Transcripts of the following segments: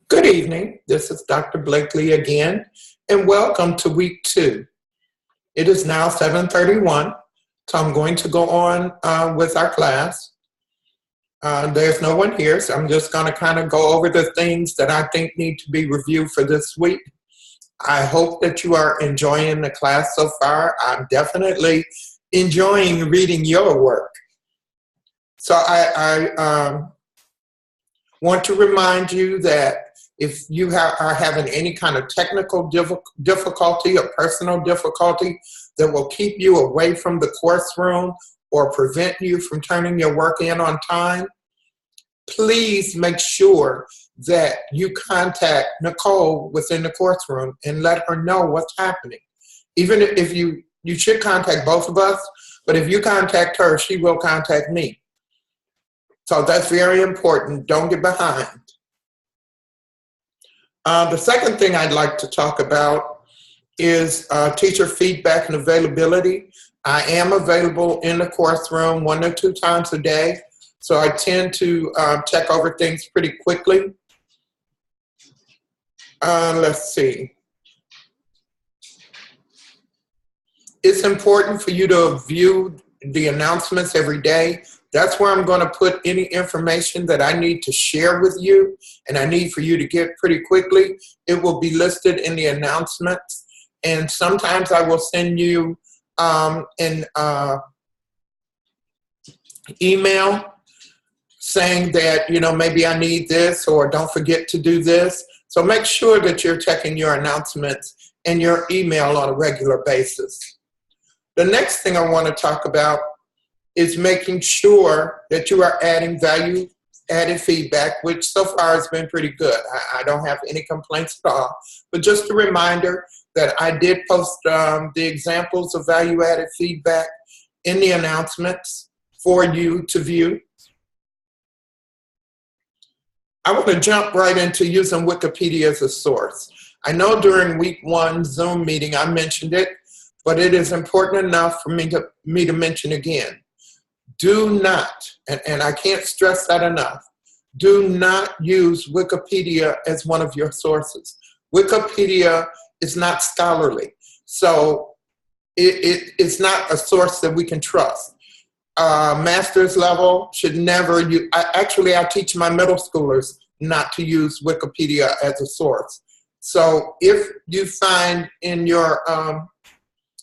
Good evening. This is Dr. Blakely again, and welcome to week 2. It is now 7:31, so I'm going to go on with our class. There's no one here, so I'm just going to kind of go over the things that I think need to be reviewed for this week. I hope that you are enjoying the class so far. I'm definitely enjoying reading your work. So I want to remind you that if you are having any kind of technical difficulty or personal difficulty that will keep you away from the course room or prevent you from turning your work in on time, please make sure that you contact Nicole within the course room and let her know what's happening. Even if you should contact both of us, but if you contact her, she will contact me. So that's very important. Don't get behind. The second thing I'd like to talk about is teacher feedback and availability. I am available in the course room 1 or 2 times a day, so I tend to check over things pretty quickly. Let's see. It's important for you to view the announcements every day. That's where I'm going to put any information that I need to share with you and I need for you to get pretty quickly. It will be listed in the announcements, and sometimes I will send you an email saying that, maybe I need this or don't forget to do this. So make sure that you're checking your announcements and your email on a regular basis. The next thing I want to talk about is making sure that you are adding value-added feedback, which so far has been pretty good. I don't have any complaints at all. But just a reminder that I did post the examples of value-added feedback in the announcements for you to view. I want to jump right into using Wikipedia as a source. I know during week 1 Zoom meeting I mentioned it, but it is important enough for me to mention again. Do not, and I can't stress that enough, do not use Wikipedia as one of your sources. Wikipedia is not scholarly, so it's not a source that we can trust. Master's level should never use, I teach my middle schoolers not to use Wikipedia as a source. So if you find in your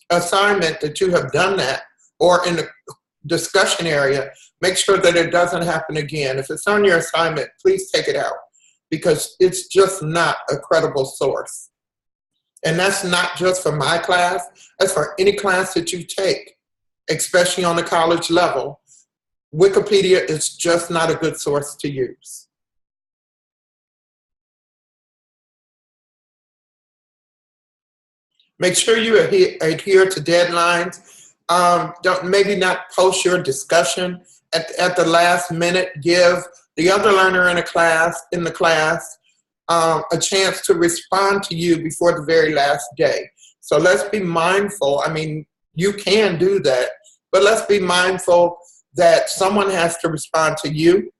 assignment that you have done that, or in the discussion area, make sure that it doesn't happen again. If it's on your assignment, please take it out, because it's just not a credible source. And that's not just for my class, that's for any class that you take, especially on the college level. Wikipedia is just not a good source to use. Make sure you adhere to deadlines. Maybe not post your discussion at the last minute. Give the other learner in the class a chance to respond to you before the very last day. So let's be mindful. I mean, you can do that, but let's be mindful that someone has to respond to you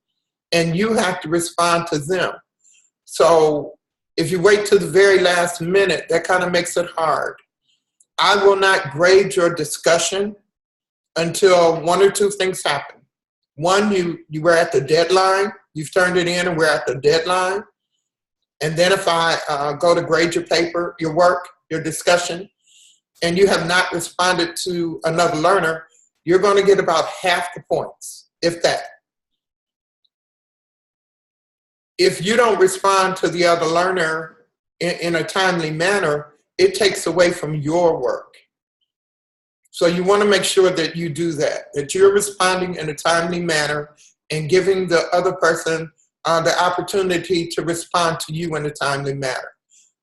and you have to respond to them. So if you wait to the very last minute, that kind of makes it hard. I will not grade your discussion until 1 or 2 things happen. One, you were at the deadline, you've turned it in and we're at the deadline. And then if I go to grade your paper, your work, your discussion, and you have not responded to another learner, you're going to get about half the points, if that. If you don't respond to the other learner in a timely manner, it takes away from your work. So you want to make sure that you do that you're responding in a timely manner and giving the other person the opportunity to respond to you in a timely manner.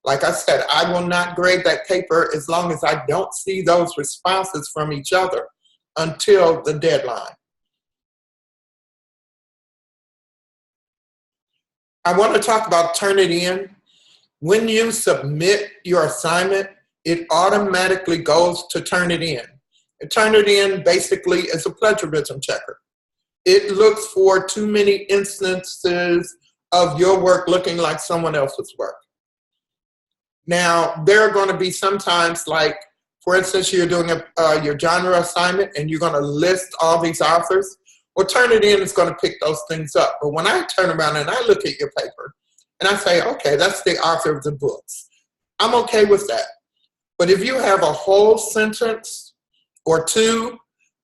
Like I said, I will not grade that paper as long as I don't see those responses from each other until the deadline. I want to talk about Turnitin. When you submit your assignment, it automatically goes to Turnitin. And Turnitin basically is a plagiarism checker. It looks for too many instances of your work looking like someone else's work. Now, there are going to be sometimes, like, for instance, you're doing your genre assignment and you're going to list all these authors. Well, Turnitin is going to pick those things up. But when I turn around and I look at your paper and I say, okay, that's the author of the books, I'm okay with that. But if you have a whole sentence or two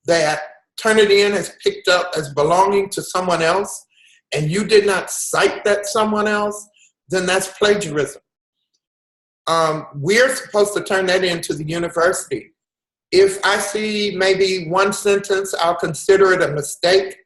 that Turnitin has picked up as belonging to someone else and you did not cite that someone else, then that's plagiarism. We're supposed to turn that into the university. If I see maybe one sentence, I'll consider it a mistake,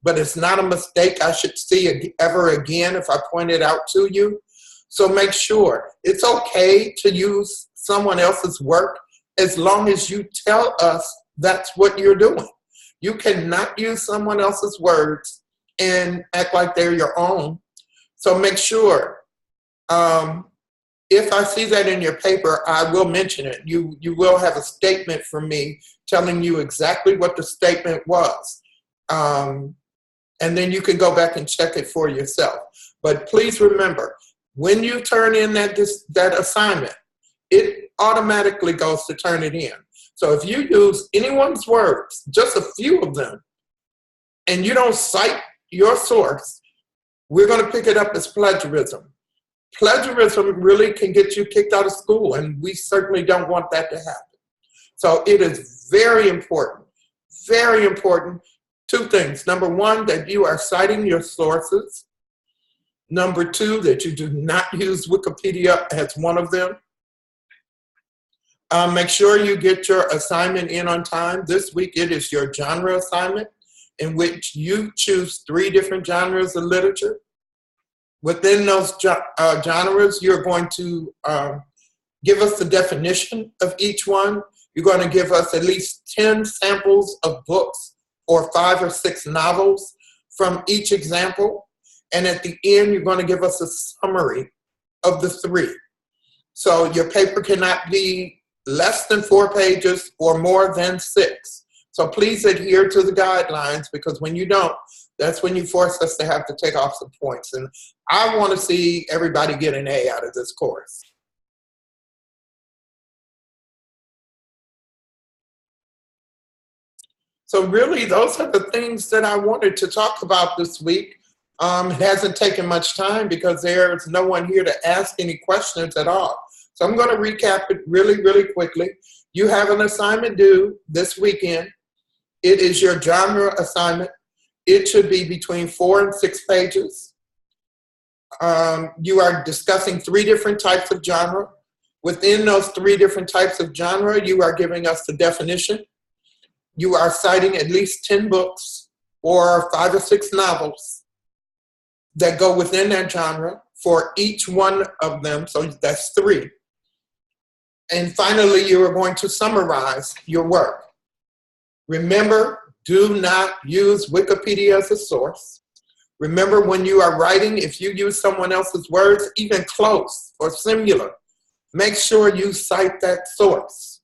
but it's not a mistake I should see ever again if I point it out to you. So make sure it's okay to use someone else's work as long as you tell us that's what you're doing. You cannot use someone else's words and act like they're your own. So make sure, if I see that in your paper, I will mention it. You will have a statement from me telling you exactly what the statement was. And then you can go back and check it for yourself. But please remember, when you turn in that assignment, it automatically goes to Turnitin. So if you use anyone's words, just a few of them, and you don't cite your source, we're going to pick it up as plagiarism. Plagiarism really can get you kicked out of school, and we certainly don't want that to happen. So it is very important, two things. Number one, that you are citing your sources. Number two, that you do not use Wikipedia as one of them. Make sure you get your assignment in on time. This week it is your genre assignment, in which you choose 3 different genres of literature. Within those genres, you're going to give us the definition of each one. You're going to give us at least 10 samples of books or 5 or 6 novels from each example. And at the end, you're going to give us a summary of the 3. So your paper cannot be less than 4 pages or more than 6. So please adhere to the guidelines, because when you don't, that's when you force us to have to take off some points. And I want to see everybody get an A out of this course. So really, those are the things that I wanted to talk about this week. It hasn't taken much time because there's no one here to ask any questions at all. So I'm going to recap it really, really quickly. You have an assignment due this weekend. It is your genre assignment. It should be between 4 and 6 pages. You are discussing 3 different types of genre. Within those 3 different types of genre, you are giving us the definition. You are citing at least 10 books or 5 or 6 novels that go within that genre for each one of them, so that's 3. And finally, you are going to summarize your work. Remember, do not use Wikipedia as a source. Remember, when you are writing, if you use someone else's words, even close or similar, make sure you cite that source.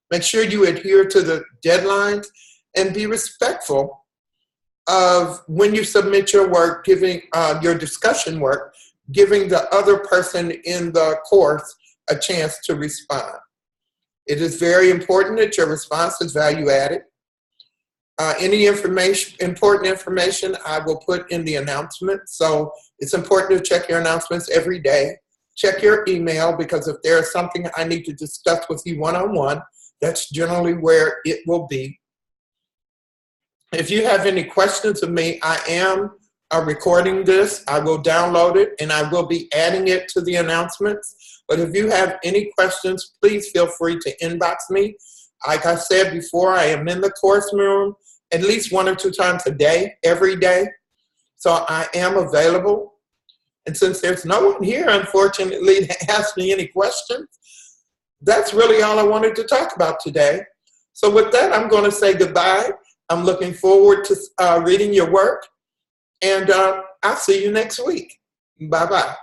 Make sure you adhere to the deadlines and be respectful of when you submit your work, giving your discussion work, giving the other person in the course a chance to respond. It is very important that your response is value added. Any important information, I will put in the announcement. So it's important to check your announcements every day. Check your email, because if there is something I need to discuss with you one-on-one, that's generally where it will be. If you have any questions of me, I am recording this. I will download it and I will be adding it to the announcements. But if you have any questions, please feel free to inbox me. Like I said before, I am in the course room at least 1 or 2 times a day, every day. So I am available. And since there's no one here, unfortunately, to ask me any questions, that's really all I wanted to talk about today. So with that, I'm going to say goodbye. I'm looking forward to reading your work, and I'll see you next week. Bye-bye.